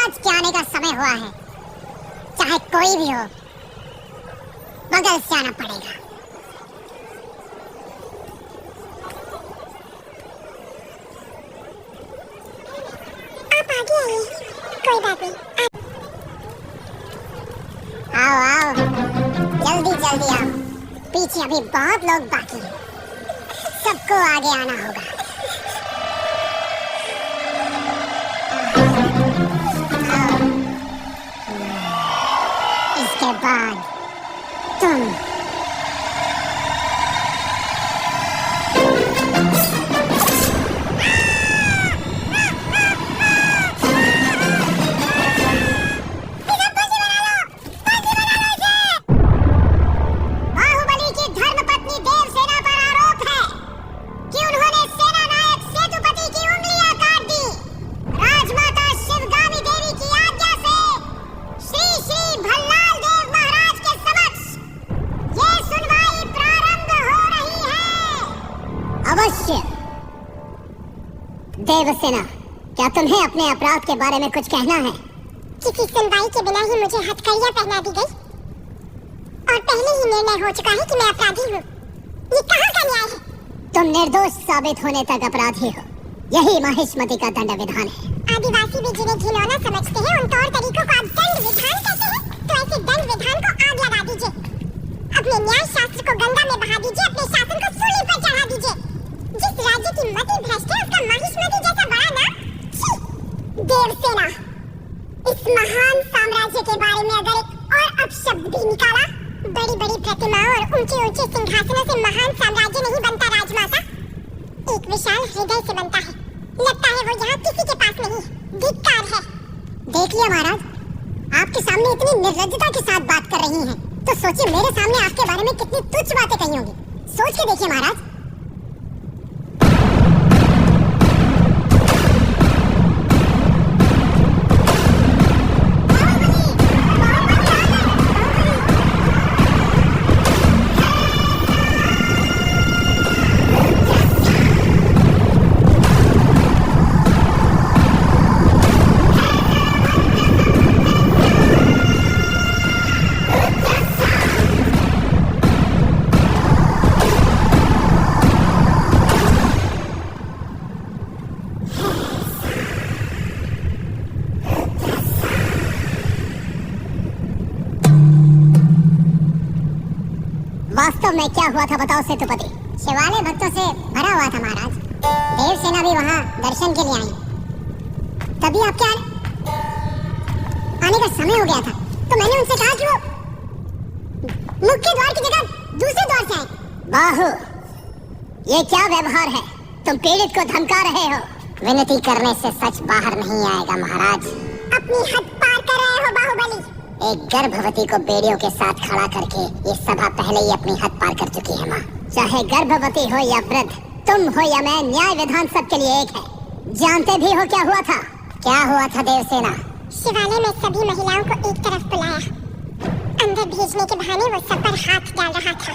महाराज के आने का समय हुआ है। चाहे कोई भी हो, बगल से आना पड़ेगा। आप आगे आइए, कोई बात नहीं। आओ आओ, जल्दी जल्दी आओ। पीछे अभी बहुत लोग बाकी हैं। सबको आगे आना होगा। आओ। इसके बाद तुम। अवश्य। देवसेना, क्या तुम्हें अपने अपराध के बारे में कुछ कहना है? किसी सुनवाई के बिना ही मुझे हथकड़ियां पहना दी गई और पहले ही निर्णय हो चुका है कि मैं अपराधी हूँ। ये कहाँ का न्याय है? तुम निर्दोष साबित होने तक अपराधी हो। यही माहिष्मति का दंड विधान है। आदिवासी भी जिन्हें घिनौना समझते हैं, उन तौर तरीकों को आप दंड विधान कहते हैं? तो ऐसे दंड विधान को आग लगा दीजिए। अपने न्याय शास्त्र को गंगा में बहा दीजिए। अपने शासन को सूली पर चढ़ा दीजिए। जिस राज्य की मति भ्रष्ट है, उसका माहिष्मति जैसा बड़ा नाम। देवसेना, इस महान साम्राज्य के बारे में अगर एक और अपशब्द भी निकाला, बड़ी बड़ी प्रतिमाओं और ऊंचे ऊंचे सिंहासनों से महान साम्राज्य नहीं बनता राजमाता। एक विशाल हृदय से बनता है। लगता है वो यहाँ किसी के पास नहीं। धिक्कार है। देख लिया महाराज, आपके सामने इतनी निर्लज्जता के साथ बात कर रही हैं, तो सोचिए मेरे सामने आपके बारे में कितनी तुच्छ बातें कही होंगी। सोच के देखिए महाराज। वास्तव में क्या हुआ था बताओ सेतुपति। शिवालय भक्तों से भरा हुआ था महाराज। देवसेना भी वहाँ दर्शन के लिए आई। तभी आपके आने का समय हो गया था, तो मैंने उनसे कहा कि वो मुख्य द्वार की जगह दूसरे द्वार से आए। बाहु, ये क्या व्यवहार है? तुम पीड़ित को धमका रहे हो। विनती करने से सच बाहर नहीं आएगा महाराज। अपनी हद पार कर रहे हो बाहुबली। एक गर्भवती को बेड़ियों के साथ खड़ा करके ये सभा पहले ही अपनी हद पार कर चुकी है माँ। चाहे गर्भवती हो या वृद्ध, तुम हो या मैं, न्याय विधान सबके लिए एक है। जानते भी हो क्या हुआ था? क्या हुआ था देवसेना? शिवालय में सभी महिलाओं को एक तरफ बुलाया। अंदर भेजने के बहाने वो सब पर हाथ डाल रहा था।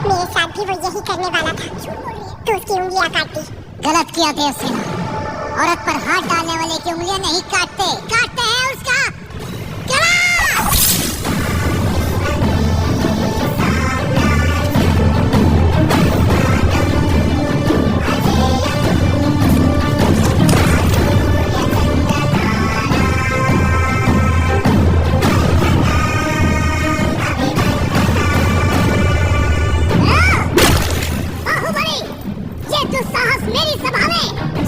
मेरे साथ भी वो यही करने वाला था, तो उसकी उंगलियां काट दी। गलत किया देवसेना। औरत पर हाथ डालने वाले की उंगलियां नहीं काटते, काटते हैं उसका गला।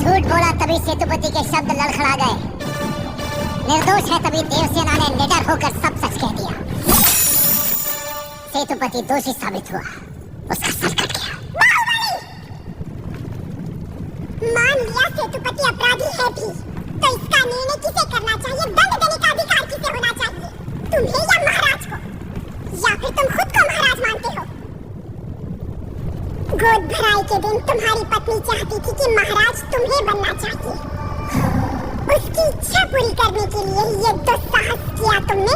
झूठ बोला तभी सेतुपति के शब्द लड़खड़ा गए। निर्दोष है तभी देवसेना ने निडर होकर सब सच कह दिया। सेतुपति दोषी साबित हुआ, उसका सर कट गया। मान लिया सेतुपति अपराधी है भी, तो इसका निर्णय किसे करना चाहिए? दंड देने का अधिकार किसे होना चाहिए? तुम्हें या महाराज को? या फिर तुम खुद को महाराज मानते हो? गोद भराई के दिन तुम्हारी पत्नी चाहती थी कि महाराज तुम्हें बनना चाहिए। उसकी इच्छा पूरी करने के लिए ये दुस्साहस किया तुमने।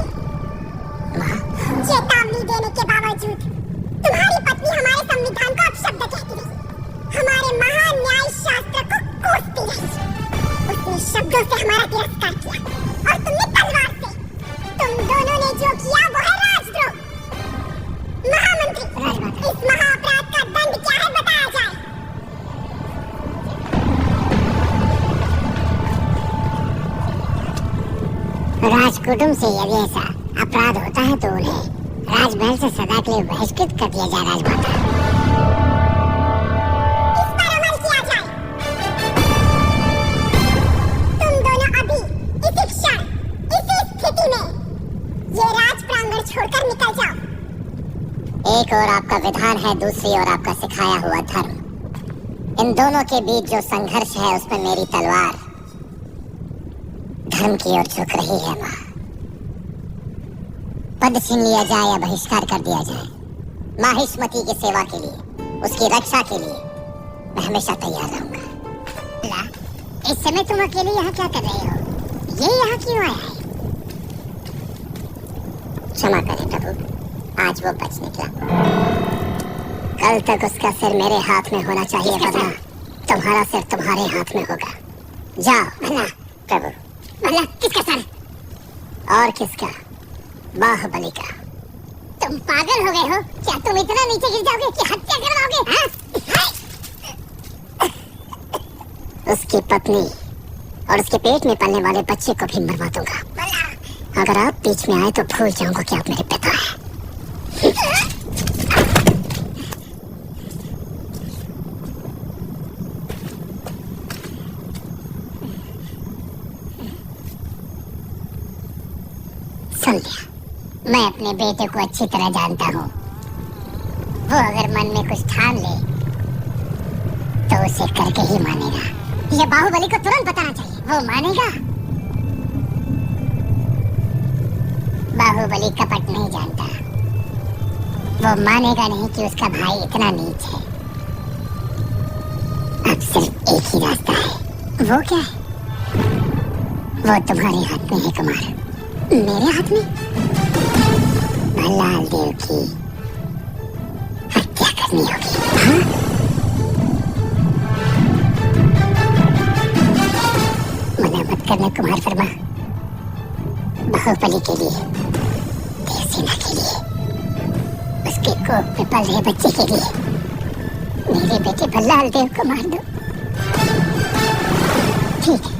चेतावनी देने के बावजूद तुम्हारी पत्नी हमारे संविधान को अपशब्द कहती रही, हमारे महान न्याय शास्त्र को कोसती रही। उसने शब्दों से हमारा तिरस्कार किया और तुमने राजकुटुंब से यदि ऐसा अपराध होता है तो उन्हें राजमहल से सदा के लिए बहिष्कृत कर दिया जाए। राजमाता, इस पर अमल किया जाए। तुम दोनों अभी इसी क्षण इसी स्थिति में ये राज प्रांगण छोड़कर निकल जाओ। एक और आपका विधान है, दूसरी ओर आपका सिखाया हुआ धर्म। इन दोनों के बीच जो संघर्ष है उसमें मेरी तलवार धर्म की ओर झुक रही है। माँ, पद छीन लिया जाए या बहिष्कार कर दिया जाए, माहिष्मती की सेवा के लिए, उसकी रक्षा के लिए मैं हमेशा तैयार रहूंगा। इस समय तुम अकेले यहाँ क्या कर रहे हो? ये यहाँ क्यों आया है? क्षमा करें प्रभु, आज वो बच निकला। कल तक उसका सिर मेरे हाथ में होना चाहिए, वरना तुम्हारा सिर तुम्हारे हाथ में होगा। जाओ। भला प्रभु, भला किसका सर? और किसका? बाहुबली का। तुम पागल हो गए हो क्या? तुम इतना नीचे गिर जाओगे कि हत्या करवाओगे? उसकी पत्नी और उसके पेट में पलने वाले बच्चे को भी मरवा दूंगा। अगर आप बीच में आए तो भूल जाऊंगा कि आप मेरे पिता हैं। सुन लिया, मैं अपने बेटे को अच्छी तरह जानता हूँ। वो अगर मन में कुछ ठान ले तो उसे करके ही मानेगा। ये बाहुबली को तुरंत बताना चाहिए, वो मानेगा। बाहुबली कपट नहीं जानता, वो मानेगा नहीं कि उसका भाई इतना नीच है। अब सिर्फ एक ही रास्ता है। वो क्या है? वो तुम्हारे हाथ में है कुमार। मेरे हाथ में? भल्लाल देव की हत्या करनी होगी। हाँ? मना मत करना कुमार वर्मा। बाहुबली के लिए, देवसेना के लिए, उसके कोख में पल रहे बच्चे के लिए मेरे बेटे भल्लाल देव को मार दो। ठीक है,